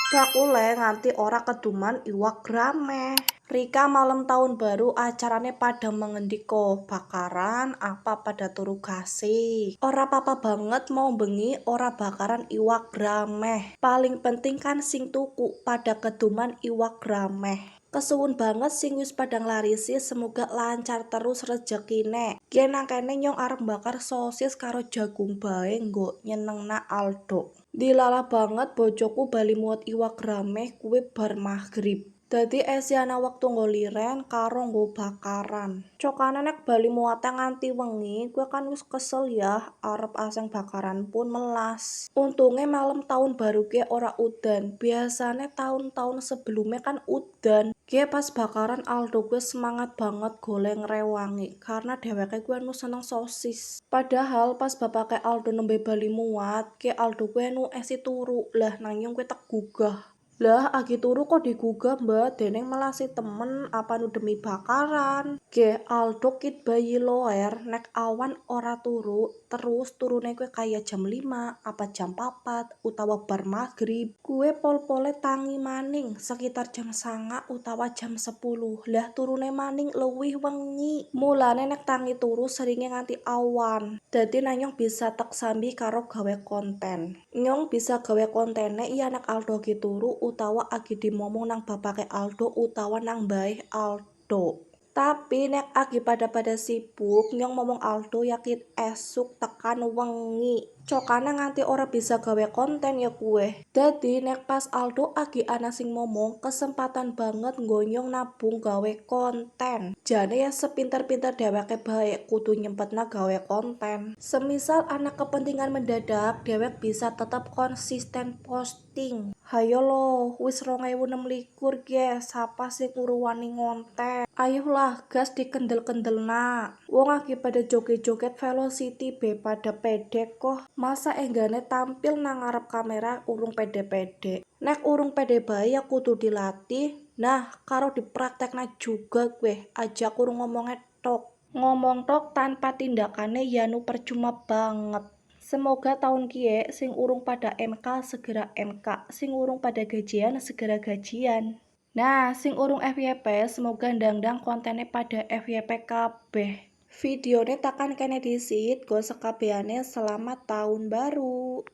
Bakule nganti ora keduman iwak grameh. Rika malam tahun baru acarane pada mengendiko bakaran apa pada turu gasih. Ora apa-apa banget mau bengi ora bakaran iwak grameh. Paling penting kan sing tuku pada keduman iwak grameh. Kesuwun banget sing wis padang larisi, semoga lancar terus rezekine. Yen nang kene nyong arep bakar sosis karo jagung bae nggo nyenengna Aldo. Dilala banget bojoku bali muat iwak grameh kuwi bar maghrib. Dadi esiana wektu nggo liren karo nggo bakaran. Cokane nek bali muate nganti wengi, gue kan wis kesel ya arep aseng bakaran pun melas. Untunge malam tahun baru ke ora udan. Biasane tahun-tahun sebelumnya kan udan. Gue pas bakaran Aldo gue semangat banget goleng rewangi karena dheweke gue nu seneng sosis. Padahal pas bapake Aldo nembe bali muat, ke Aldo gue nu esi turu. Lah nanyong gue tak gugah. Lah agi turu kok digugah mbak, deneng melasi temen apa nu demi bakaran. Ge Aldo kit bayi loer nek awan ora turu, terus turune kue kaya jam 5 apa jam 4 utawa bar maghrib. Kue pol-pole tangi maning sekitar jam 9 utawa jam 10. Lah turune maning luwih wengi. Mulane nek tangi turu seringe nganti awan. Dadi nanyong bisa tek sambi karo gawe konten. Nyong bisa gawe kontene iya nek Aldo ki turu utawa agi dimomong nang bapake Aldo utawa nang mbae Aldo. Tapi nek agi pada sibuk, nyong ngomong Aldo yakin esuk tekan wengi. Cokana nganti ora bisa gawe konten ya kue. Dadi nek pas Aldo agi ana sing ngomong, kesempatan banget nggo nyong nabung gawe konten. Jane ya sepinter-pinter dheweke bae kudu nyempetna gawe konten. Semisal ana kepentingan mendadak, dhewek bisa tetap konsisten posting. Hayo lo, wis 2026 guys, sapa sing uruwani ngonten. Ayolah gas dikendel-kendelna. Wong lagi pada joget-joget Velocity be pada pede kok. Masa enggane tampil nang ngarep kamera urung pede-pede. Nek urung pede bae ya kudu dilatih. Nah, karo dipraktekna juga gue. Aja kurung ngomongnya tok. Ngomong tok tanpa tindakane ya nu percuma banget. Semoga tahun kie sing urung pada MK segera MK, sing urung pada gajian segera gajian. Nah, sing urung FYP semoga ndang-ndang kontennya pada FYP kabeh. Videone takan kene disit, go sekabehane selamat tahun baru.